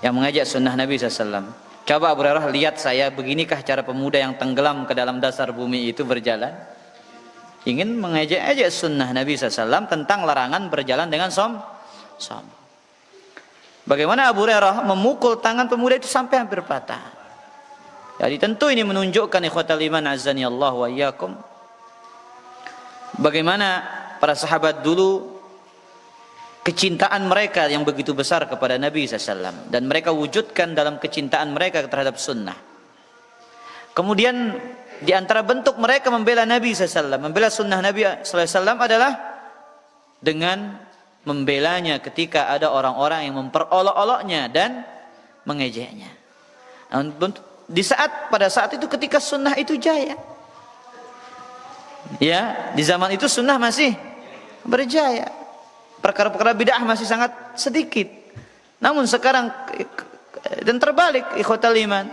yang mengajak sunnah Nabi SAW. Coba Abu Hurairah, lihat saya, beginikah cara pemuda yang tenggelam ke dalam dasar bumi itu berjalan? Ingin mengajak-ajak sunnah Nabi SAW tentang larangan berjalan dengan sombong. Bagaimana Abu Hurairah memukul tangan pemuda itu sampai hampir patah. Jadi tentu ini menunjukkan ikhwatal iman azani Allah wa iyyakum, bagaimana para sahabat dulu kecintaan mereka yang begitu besar kepada Nabi SAW, dan mereka wujudkan dalam kecintaan mereka terhadap sunnah. Kemudian di antara bentuk mereka membela Nabi SAW, membela sunnah Nabi SAW adalah dengan membelanya ketika ada orang-orang yang memperolok-oloknya dan mengejeknya. Pada saat itu ketika sunnah itu jaya, ya, di zaman itu sunnah masih berjaya, perkara-perkara bid'ah masih sangat sedikit. Namun sekarang dan terbalik ikhwatal iman,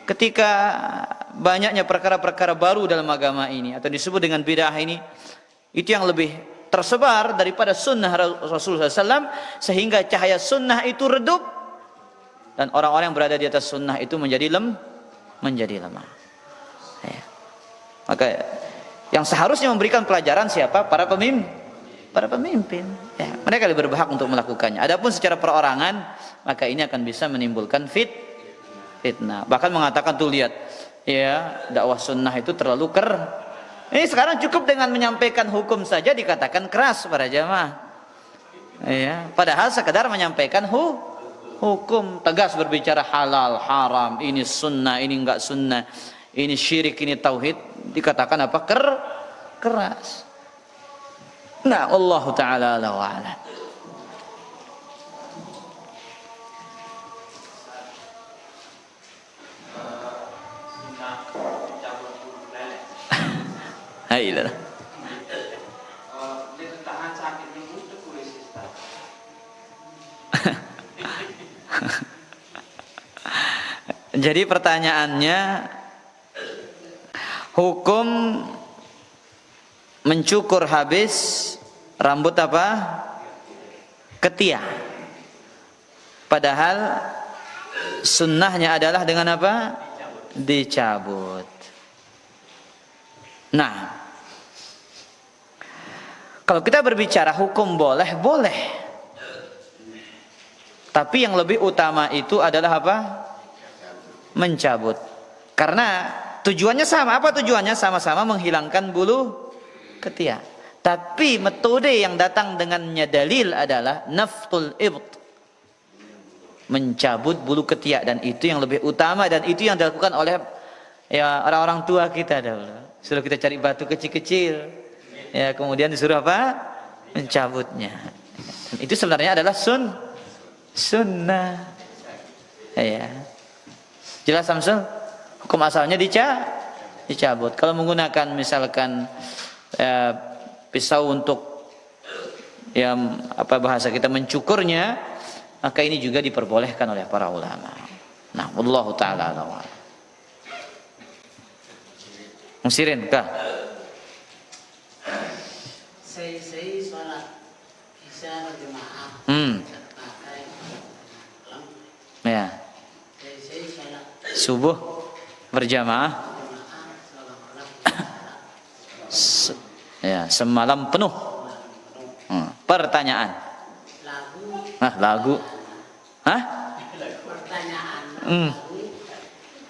ketika banyaknya perkara-perkara baru dalam agama ini atau disebut dengan bid'ah ini, itu yang lebih tersebar daripada sunnah Rasulullah SAW, sehingga cahaya sunnah itu redup dan orang-orang yang berada di atas sunnah itu menjadi lemah. Ya. Maka yang seharusnya memberikan pelajaran siapa? Para pemimpin. Ya, mereka lebih berhak untuk melakukannya. Adapun secara perorangan, maka ini akan bisa menimbulkan fitnah. Bahkan mengatakan tuh, lihat, ya, dakwah sunnah itu terlalu Ini sekarang cukup dengan menyampaikan hukum saja dikatakan keras para jamaah. Ya, padahal sekedar menyampaikan hukum, tegas berbicara halal, haram, ini sunnah, ini enggak sunnah, ini syirik, ini tauhid, dikatakan apa? Keras. Nah, Allah Ta'ala a'lam. Ayolah. Jadi pertanyaannya, hukum mencukur habis rambut apa? Ketiak. Padahal sunnahnya adalah dengan apa? Dicabut. Nah, kalau kita berbicara hukum boleh. Tapi yang lebih utama itu adalah apa? Mencabut. Karena tujuannya sama. Apa tujuannya? Sama-sama menghilangkan bulu ketiak. Tapi metode yang datang dengannya dalil adalah naftul ibt, mencabut bulu ketiak, dan itu yang lebih utama, dan itu yang dilakukan oleh ya orang-orang tua kita dahulu. Suruh kita cari batu kecil-kecil, ya, kemudian disuruh apa? Mencabutnya. Dan itu sebenarnya adalah sunnah. Ya. Jelas Samsul? Hukum asalnya dicabut. Kalau menggunakan misalkan pisau untuk ya apa bahasa kita mencukurnya, maka ini juga diperbolehkan oleh para ulama. Nah, wallahu taala a'lam. Musirin kah? Saya sholat isya berjamaah. Ya. Saya sholat Subuh berjamaah. Ya, semalam penuh. Pertanyaan. Lagu. Lagu. Hah? Pertanyaan.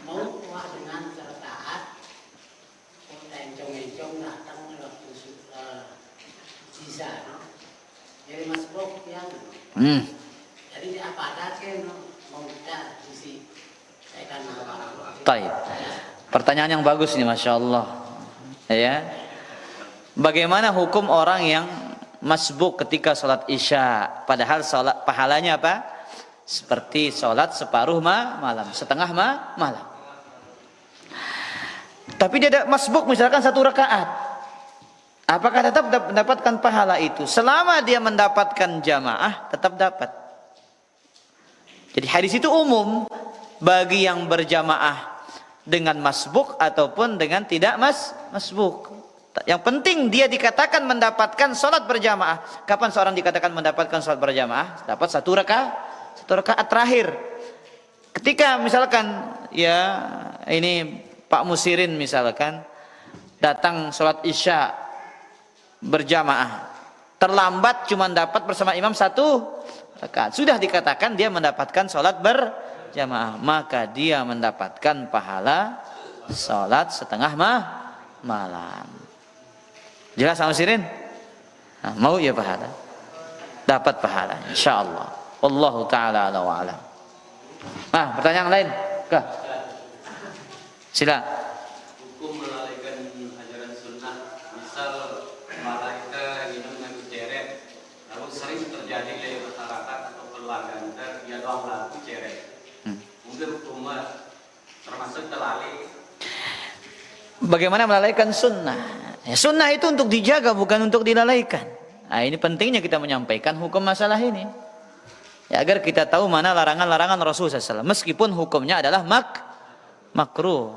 Mau kuah dengan sertaat. Encong-encong datang waktu sisa. Jadi Mas Bok yang. Jadi apa ada kan mau kita isi. Saya kan apa. Baik. Pertanyaan yang bagus nih, Masya Allah. Ya. Bagaimana hukum orang yang masbuk ketika sholat isya, padahal sholat pahalanya apa? Seperti sholat separuh malam, setengah malam. Tapi dia ada masbuk misalkan 1 rakaat. Apakah tetap mendapatkan pahala itu? Selama dia mendapatkan jamaah, tetap dapat. Jadi hadis itu umum bagi yang berjamaah dengan masbuk ataupun dengan tidak masbuk. Yang penting dia dikatakan mendapatkan sholat berjamaah. Kapan seorang dikatakan mendapatkan sholat berjamaah? Dapat 1 rakaat terakhir. Ketika misalkan ya ini Pak Musirin misalkan datang sholat isya berjamaah, terlambat cuma dapat bersama imam 1 rakaat, sudah dikatakan dia mendapatkan sholat berjamaah, maka dia mendapatkan pahala sholat setengah malam. Jelas Pak Musirin? Nah, mau ya pahala? Dapat pahala insyaallah. Wallahu taala ala wa alam. Pertanyaan lain? Kah? Sila. Hukum melalaikan ajaran sunnah, misal malaikat minum dengan ceret, lalu sering terjadi dari masyarakat atau pelanggan dia doang laku ceret. Mungkin hukumnya termasuk telalai. Bagaimana melalaikan sunnah? Ya, sunnah itu untuk dijaga, bukan untuk dilalaikan. Nah, ini pentingnya kita menyampaikan hukum masalah ini. Ya, agar kita tahu mana larangan-larangan Rasulullah SAW. Meskipun hukumnya adalah makruh.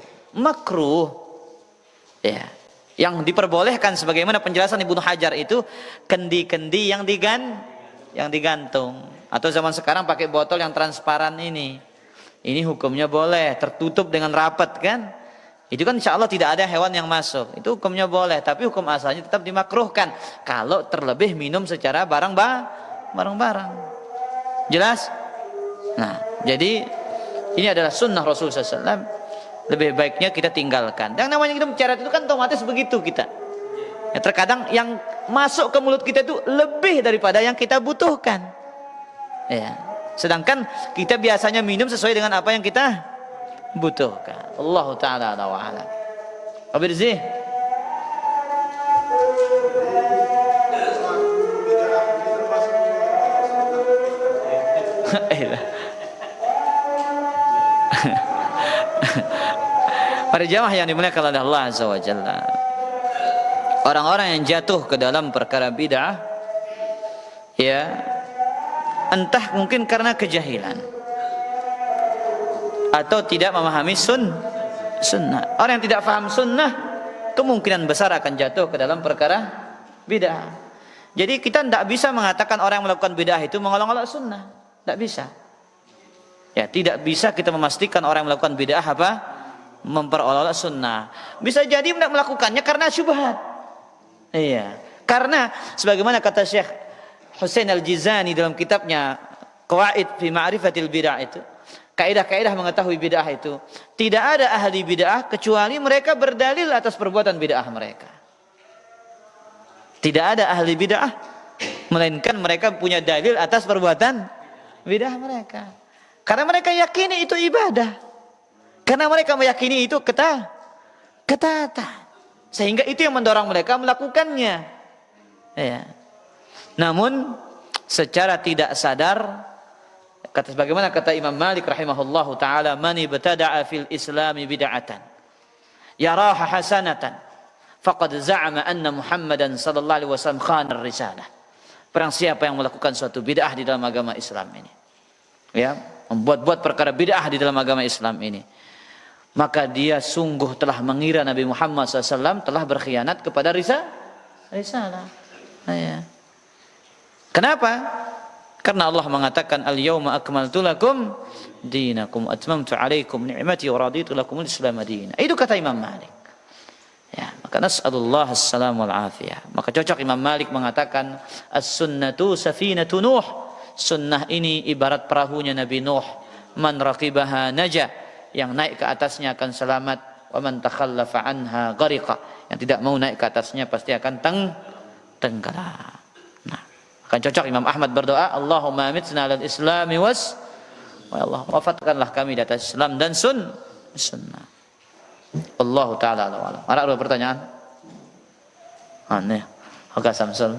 Ya. Yang diperbolehkan sebagaimana penjelasan Ibnu Hajar itu kendi-kendi yang digantung. Atau zaman sekarang pakai botol yang transparan ini. Ini hukumnya boleh, tertutup dengan rapat kan? Itu kan insya Allah tidak ada hewan yang masuk. Itu hukumnya boleh, tapi hukum asalnya tetap dimakruhkan kalau terlebih minum secara bareng-bareng. Jelas? Nah, jadi ini adalah sunnah Rasulullah SAW. Lebih baiknya kita tinggalkan. Dan namanya minum ceret itu kan otomatis begitu kita. Ya, terkadang yang masuk ke mulut kita itu lebih daripada yang kita butuhkan. Ya. Sedangkan kita biasanya minum sesuai dengan apa yang kita butuhkan. Allah Ta'ala ala wa ala. Abir Zih. Para jamaah yang dimuliakan oleh Allah Azza wa Jalla, orang-orang yang jatuh ke dalam perkara bid'ah, ya, entah mungkin karena kejahilan atau tidak memahami sunnah. Orang yang tidak paham sunnah kemungkinan besar akan jatuh ke dalam perkara bid'ah. Jadi kita tidak bisa mengatakan orang yang melakukan bid'ah itu mengolok-olok sunnah. Tidak bisa. Ya, tidak bisa kita memastikan orang yang melakukan bid'ah apa? Memperolok sunnah. Bisa jadi tidak melakukannya karena syubhat. Iya. Karena sebagaimana kata Syekh Husain Al-Jizani dalam kitabnya Qawaid fi Ma'rifatil Bid'ah itu, kaidah-kaidah mengetahui bid'ah itu, tidak ada ahli bid'ah kecuali mereka berdalil atas perbuatan bid'ah mereka. Tidak ada ahli bid'ah melainkan mereka punya dalil atas perbuatan bid'ah mereka. Karena mereka yakini itu ibadah. Karena mereka meyakini itu ketaatan. Sehingga itu yang mendorong mereka melakukannya. Ya. Namun secara tidak sadar, sebagaimana kata Imam Malik rahimahullahu taala, man ibtada'a fil islami bid'atan yaraha hasanatan faqad za'ama anna Muhammadan sallallahu alaihi wasallam khana ar-risalah. Barang siapa yang melakukan suatu bid'ah di dalam agama Islam ini, ya, membuat-buat perkara bid'ah di dalam agama Islam ini, maka dia sungguh telah mengira Nabi Muhammad SAW telah berkhianat kepada risalah. Ya. Kenapa? Karena Allah mengatakan al-yawma akmaltu lakum dinakum atmamtu alaikum ni'mati wa raditu lakumul Islam madina. Itu kata Imam Malik. Ya, maka Maka nas'alullah as-salam wal afiyah. Maka cocok Imam Malik mengatakan as-sunnatu safinatu Nuh. Sunnah ini ibarat perahunya Nabi Nuh. Man raqibaha naja. Yang naik ke atasnya akan selamat. Wa man takhallafa anha ghariqa. Yang tidak mau naik ke atasnya pasti akan tenggelam. Nah, akan cocok Imam Ahmad berdoa, Allahumma amitna 'alal islami was wa Allah wafatkanlah kami di atas Islam dan sunnah. Allah taala alam. Ada pertanyaan? Aneh. Agak Samsul.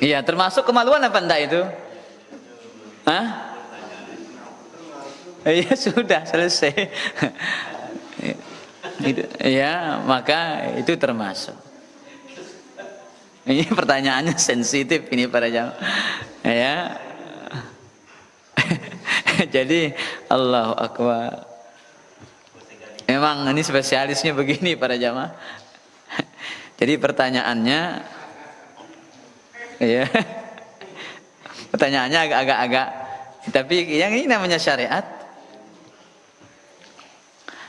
Iya, termasuk kemaluan apa enggak itu? Hah? Iya, sudah selesai. Ya, maka itu termasuk. Ini pertanyaannya sensitif ini para jamaah. Ya. Jadi Allahu Akbar. Memang ini spesialisnya begini para jamaah. Jadi pertanyaannya, ya, pertanyaannya agak-agak, tapi yang ini namanya syariat.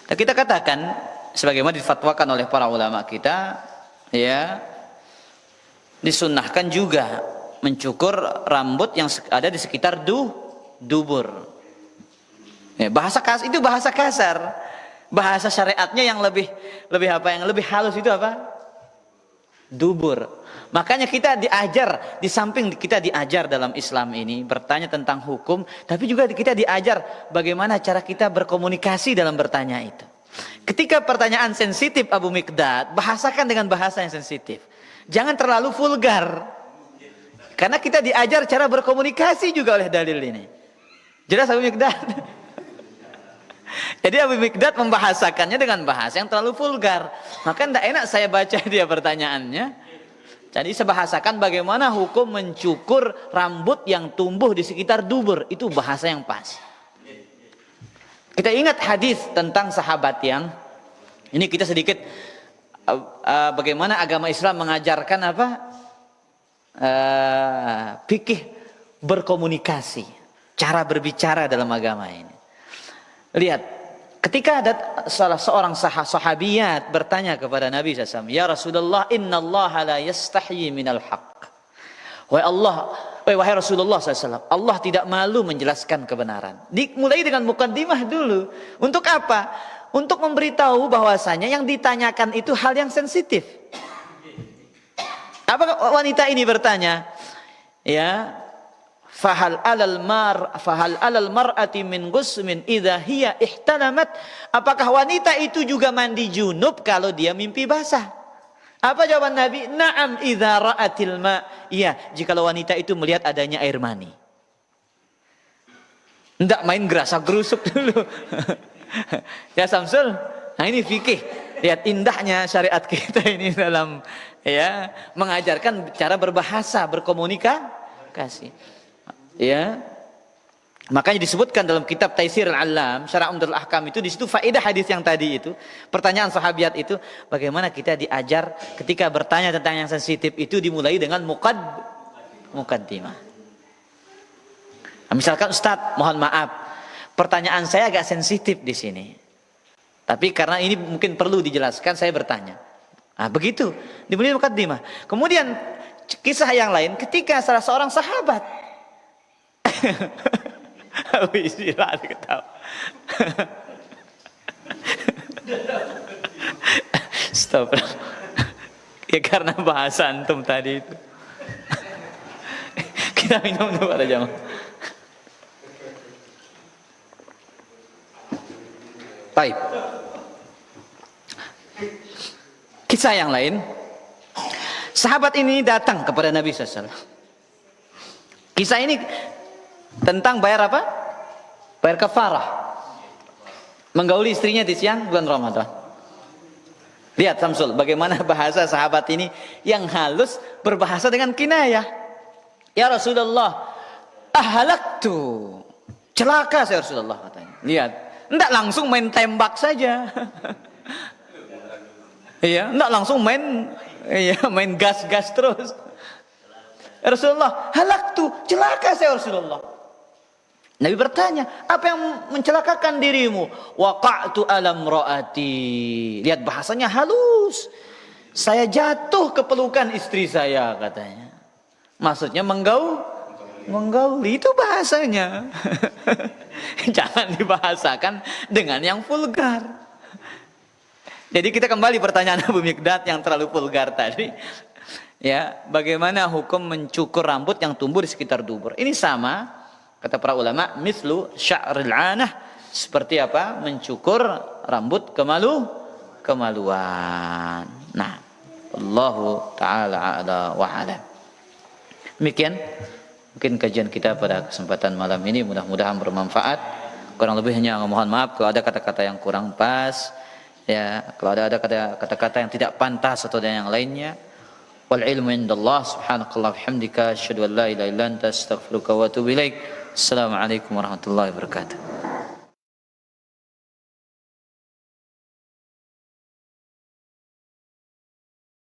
Dan kita katakan, sebagaimana difatwakan oleh para ulama kita, ya, disunnahkan juga mencukur rambut yang ada di sekitar dubur. Ya, bahasa kasar itu bahasa kasar. Bahasa syariatnya yang lebih apa? Yang lebih halus itu apa? Dubur. Makanya kita diajar, di samping kita diajar dalam Islam ini bertanya tentang hukum, tapi juga kita diajar bagaimana cara kita berkomunikasi dalam bertanya itu. Ketika pertanyaan sensitif Abu Miqdad, bahasakan dengan bahasa yang sensitif. Jangan terlalu vulgar. Karena kita diajar cara berkomunikasi juga oleh dalil ini. Jelas Abu Miqdad? Jadi Abu Miqdad membahasakannya dengan bahasa yang terlalu vulgar. Maka tidak enak saya baca dia pertanyaannya. Jadi saya bahasakan bagaimana hukum mencukur rambut yang tumbuh di sekitar dubur. Itu bahasa yang pas. Kita ingat hadis tentang sahabat yang ini kita sedikit bagaimana agama Islam mengajarkan apa? Fikih berkomunikasi, cara berbicara dalam agama ini. Lihat, ketika ada salah seorang sahabiyat bertanya kepada Nabi SAW, Ya Rasulullah, inna Allah la yastahyi minal haq. Wahai Rasulullah SAW, Allah tidak malu menjelaskan kebenaran. Dimulai dengan mukaddimah dulu. Untuk apa? Untuk memberitahu bahwasanya yang ditanyakan itu hal yang sensitif. Apa wanita ini bertanya? Ya, Fahal alal mar'ati min ghusmin idza hiya ihtalamat. Apakah wanita itu juga mandi junub kalau dia mimpi basah? Apa jawaban Nabi? Na'am idza ra'atil ma. Iya, jika wanita itu melihat adanya air mani. Enggak main gerasa-gerusuk dulu. Ya Samsul, nah ini fikih. Lihat indahnya syariat kita ini dalam ya mengajarkan cara berbahasa, berkomunikasi. Ya, makanya disebutkan dalam kitab Taisir Al-Alam, Syarah Umdatul Ahkam itu di situ faedah hadis yang tadi itu, pertanyaan sahabiat itu, bagaimana kita diajar ketika bertanya tentang yang sensitif itu dimulai dengan mukaddimah. Nah, misalkan Ustadz, mohon maaf, pertanyaan saya agak sensitif di sini, tapi karena ini mungkin perlu dijelaskan, saya bertanya. Nah, begitu dimulai mukaddimah. Kemudian kisah yang lain, ketika salah seorang sahabat istilah ketawa. Stop. Ya karena bahasa antum tadi itu. Kita minum dulu pada jamaah. Baik. Kisah yang lain. Sahabat ini datang kepada Nabi SAW. Kisah ini tentang bayar apa? Bayar kafarah. Menggauli istrinya di siang bulan Ramadan. Lihat Samsul, bagaimana bahasa sahabat ini yang halus berbahasa dengan kinayah. Ya Rasulullah, ahalaktu. Celaka saya Rasulullah katanya. Lihat, Enggak langsung main tembak saja. Iya, enggak langsung main gas-gas terus. Rasulullah, halaktu, celaka saya Rasulullah. Nabi bertanya, apa yang mencelakakan dirimu? Waqa'tu alam raati. Lihat bahasanya halus. Saya jatuh ke pelukan istri saya, katanya. Maksudnya menggauli, itu bahasanya. Jangan dibahasakan dengan yang vulgar. Jadi kita kembali pertanyaan Abu Mikdad yang terlalu vulgar tadi. Ya, bagaimana hukum mencukur rambut yang tumbuh di sekitar dubur? Ini sama, kata para ulama, mislu sya'ril anah, seperti apa? Mencukur rambut kemaluan. Nah, Allahu taala a'la wa alam. Demikian mungkin kajian kita pada kesempatan malam ini, mudah-mudahan bermanfaat. Kurang lebihnya mohon maaf kalau ada kata-kata yang kurang pas, ya, kalau ada kata-kata yang tidak pantas atau yang lainnya. Wal ilmu indallah, subhanakallah bihamdika, asyhadu an la ilaha illa anta, astaghfiruka wa atubu ilaik. Assalamualaikum warahmatullahi wabarakatuh.